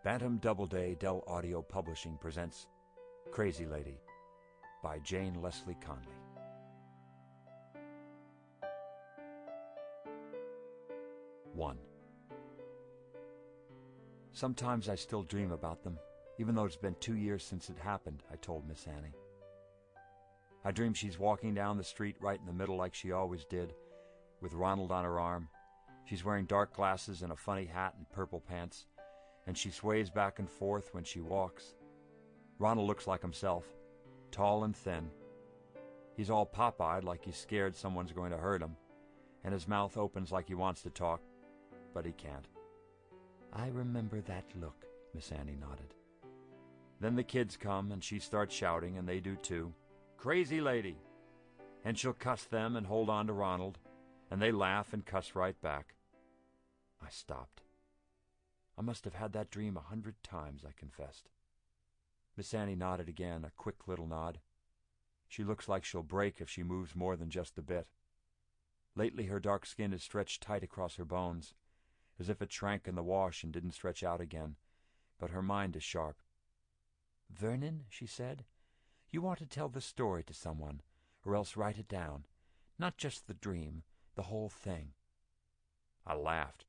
Bantam Doubleday Dell Audio Publishing presents Crazy Lady by Jane Leslie Conley. One. Sometimes I still dream about them, even though it's been 2 years since it happened, I told Miss Annie. I dream she's walking down the street right in the middle like she always did, with Ronald on her arm. She's wearing dark glasses and a funny hat and purple pants, and she sways back and forth when she walks. Ronald looks like himself, tall and thin. He's all pop-eyed like he's scared someone's going to hurt him, and his mouth opens like he wants to talk, but he can't. I remember that look, Miss Annie nodded. Then the kids come, and she starts shouting, and they do too. Crazy lady! And she'll cuss them and hold on to Ronald, and they laugh and cuss right back. I stopped. I must have had that dream 100 times, I confessed. Miss Annie nodded again, a quick little nod. She looks like she'll break if she moves more than just a bit. Lately her dark skin is stretched tight across her bones, as if it shrank in the wash and didn't stretch out again, but her mind is sharp. Vernon, she said, you want to tell the story to someone, or else write it down. Not just the dream, the whole thing. I laughed.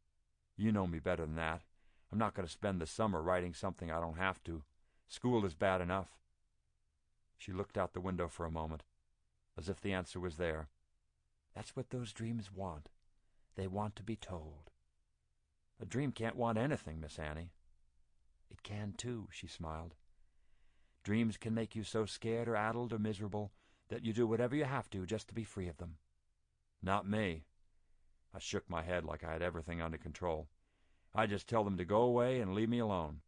You know me better than that. I'm not going to spend the summer writing something I don't have to. School is bad enough. She looked out the window for a moment, as if the answer was there. That's what those dreams want. They want to be told. A dream can't want anything, Miss Annie. It can too, she smiled. Dreams can make you so scared or addled or miserable that you do whatever you have to just to be free of them. Not me. I shook my head like I had everything under control. I just tell them to go away and leave me alone.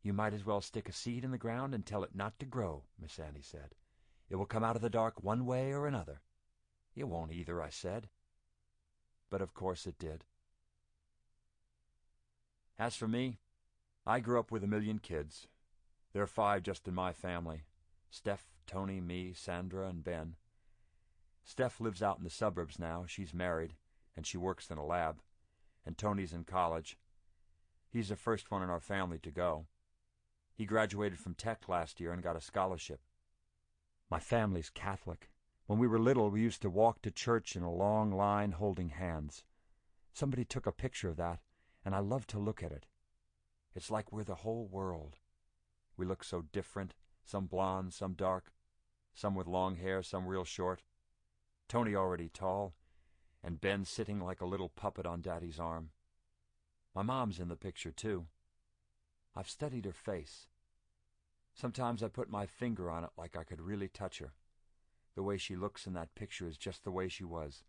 You might as well stick a seed in the ground and tell it not to grow, Miss Annie said. It will come out of the dark one way or another. It won't either, I said. But of course it did. As for me, I grew up with 1,000,000 kids. There are 5 just in my family. Steph, Tony, me, Sandra, and Ben. Steph lives out in the suburbs now. She's married, and she works in a lab. And Tony's in college. He's the first one in our family to go. He graduated from Tech last year and got a scholarship. My family's Catholic. When we were little, we used to walk to church in a long line holding hands. Somebody took a picture of that, and I love to look at it. It's like we're the whole world. We look so different, some blonde, some dark, some with long hair, some real short. Tony already tall, and Ben sitting like a little puppet on Daddy's arm. My mom's in the picture, too. I've studied her face. Sometimes I put my finger on it like I could really touch her. The way she looks in that picture is just the way she was,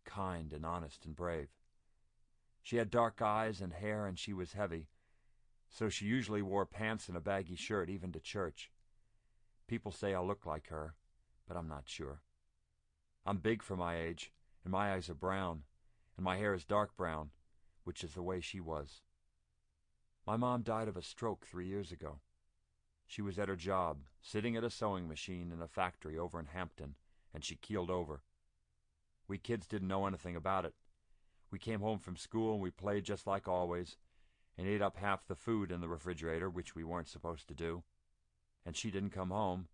kind and honest and brave. She had dark eyes and hair, and she was heavy, so she usually wore pants and a baggy shirt even to church. People say I look like her, but I'm not sure. I'm big for my age, and my eyes are brown, and my hair is dark brown, which is the way she was. My mom died of a stroke 3 years ago. She was at her job, sitting at a sewing machine in a factory over in Hampton, and she keeled over. We kids didn't know anything about it. We came home from school and we played just like always, and ate up half the food in the refrigerator, which we weren't supposed to do. And she didn't come home,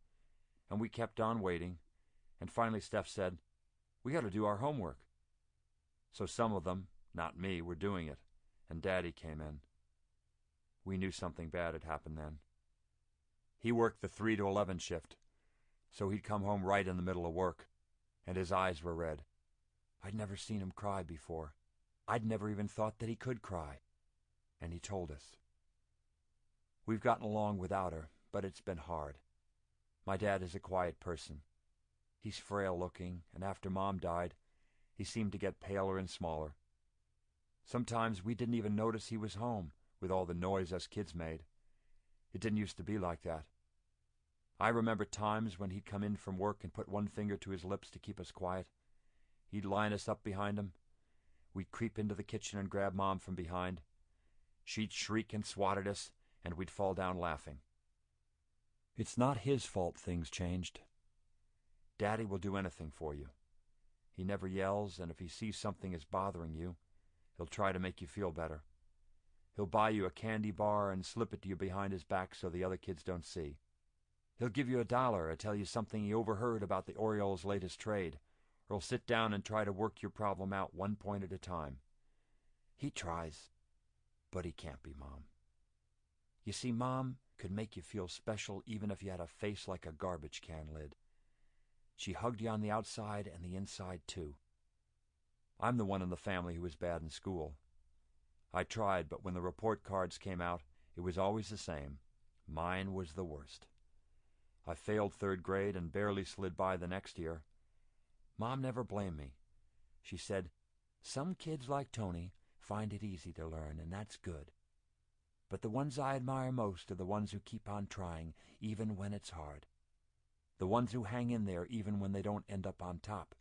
and we kept on waiting, and finally Steph said, "We got to do our homework." So some of them, not me, were doing it, and Daddy came in. We knew something bad had happened then. He worked the 3 to 11 shift, so he'd come home right in the middle of work, and his eyes were red. I'd never seen him cry before. I'd never even thought that he could cry. And he told us. We've gotten along without her, but it's been hard. My dad is a quiet person. He's frail-looking, and after Mom died, he seemed to get paler and smaller. Sometimes we didn't even notice he was home, with all the noise us kids made. It didn't used to be like that. I remember times when he'd come in from work and put one finger to his lips to keep us quiet. He'd line us up behind him. We'd creep into the kitchen and grab Mom from behind. She'd shriek and swat at us, and we'd fall down laughing. It's not his fault things changed. Daddy will do anything for you. He never yells, and if he sees something is bothering you, he'll try to make you feel better. He'll buy you a candy bar and slip it to you behind his back so the other kids don't see. He'll give you $1 or tell you something he overheard about the Orioles' latest trade, or he'll sit down and try to work your problem out one point at a time. He tries, but he can't be Mom. You see, Mom could make you feel special even if you had a face like a garbage can lid. She hugged you on the outside and the inside, too. I'm the one in the family who was bad in school. I tried, but when the report cards came out, it was always the same. Mine was the worst. I failed 3rd grade and barely slid by the next year. Mom never blamed me. She said, "Some kids like Tony find it easy to learn, and that's good. But the ones I admire most are the ones who keep on trying, even when it's hard. The ones who hang in there even when they don't end up on top.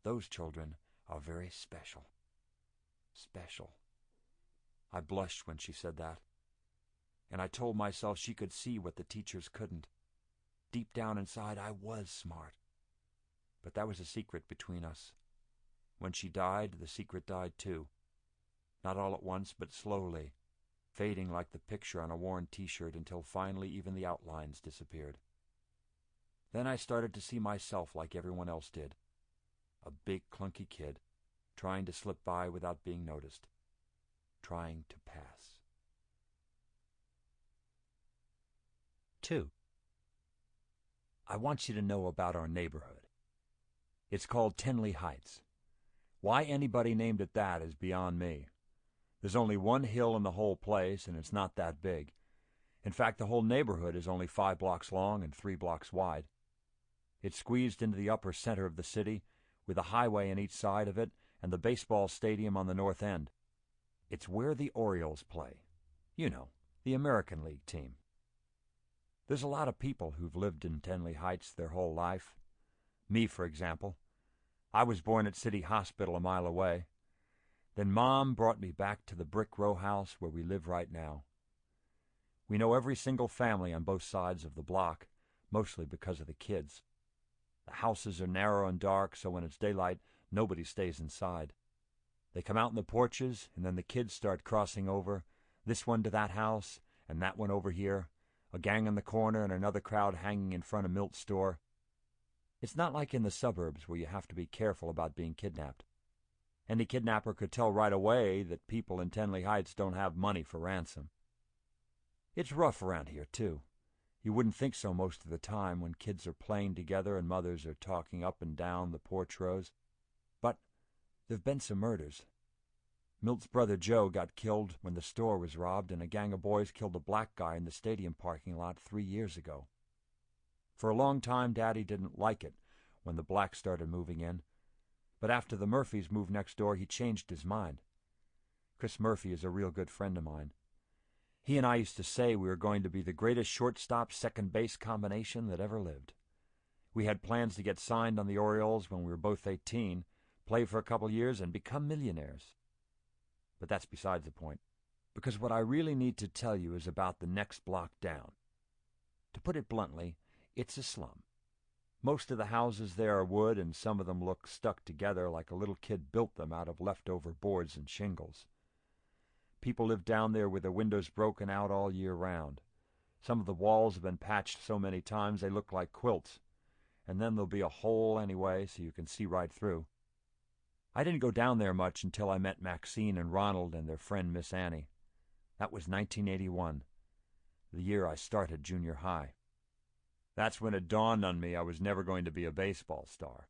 Those children are very special." Special. I blushed when she said that. And I told myself she could see what the teachers couldn't. Deep down inside, I was smart. But that was a secret between us. When she died, the secret died too. Not all at once, but slowly, fading like the picture on a worn t-shirt until finally even the outlines disappeared. Then I started to see myself like everyone else did. A big, clunky kid, trying to slip by without being noticed. Trying to pass. 2. I want you to know about our neighborhood. It's called Tenley Heights. Why anybody named it that is beyond me. There's only one hill in the whole place, and it's not that big. In fact, the whole neighborhood is only 5 blocks long and 3 blocks wide. It's squeezed into the upper center of the city, with a highway on each side of it and the baseball stadium on the north end. It's where the Orioles play. You know, the American League team. There's a lot of people who've lived in Tenley Heights their whole life. Me, for example. I was born at City Hospital a mile away. Then Mom brought me back to the brick row house where we live right now. We know every single family on both sides of the block, mostly because of the kids. The houses are narrow and dark, so when it's daylight, nobody stays inside. They come out in the porches, and then the kids start crossing over, this one to that house, and that one over here, a gang in the corner and another crowd hanging in front of Milt's store. It's not like in the suburbs where you have to be careful about being kidnapped. Any kidnapper could tell right away that people in Tenley Heights don't have money for ransom. It's rough around here, too. You wouldn't think so most of the time when kids are playing together and mothers are talking up and down the porch rows. But there've been some murders. Milt's brother Joe got killed when the store was robbed, and a gang of boys killed a black guy in the stadium parking lot 3 years ago. For a long time, Daddy didn't like it when the blacks started moving in. But after the Murphys moved next door, he changed his mind. Chris Murphy is a real good friend of mine. He and I used to say we were going to be the greatest shortstop-second base combination that ever lived. We had plans to get signed on the Orioles when we were both 18, play for a couple years, and become millionaires. But that's besides the point, because what I really need to tell you is about the next block down. To put it bluntly, it's a slum. Most of the houses there are wood, and some of them look stuck together like a little kid built them out of leftover boards and shingles. People live down there with their windows broken out all year round. Some of the walls have been patched so many times they look like quilts, and then there'll be a hole anyway so you can see right through. I didn't go down there much until I met Maxine and Ronald and their friend Miss Annie. That was 1981, the year I started junior high. That's when it dawned on me I was never going to be a baseball star.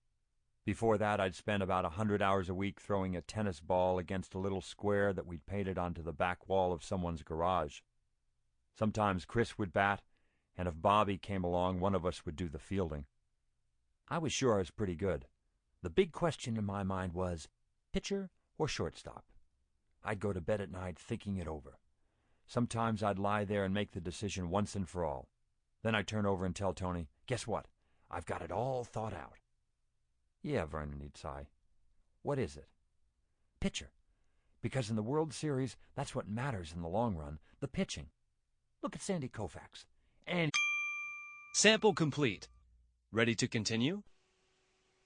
Before that, I'd spent about 100 hours a week throwing a tennis ball against a little square that we'd painted onto the back wall of someone's garage. Sometimes Chris would bat, and if Bobby came along, one of us would do the fielding. I was sure I was pretty good. The big question in my mind was, pitcher or shortstop? I'd go to bed at night thinking it over. Sometimes I'd lie there and make the decision once and for all. Then I'd turn over and tell Tony, "Guess what? I've got it all thought out." "Yeah, Vernon," he'd sigh. "What is it?" "Pitcher. Because in the World Series, that's what matters in the long run, the pitching. Look at Sandy Koufax. And..." Sample complete. Ready to continue?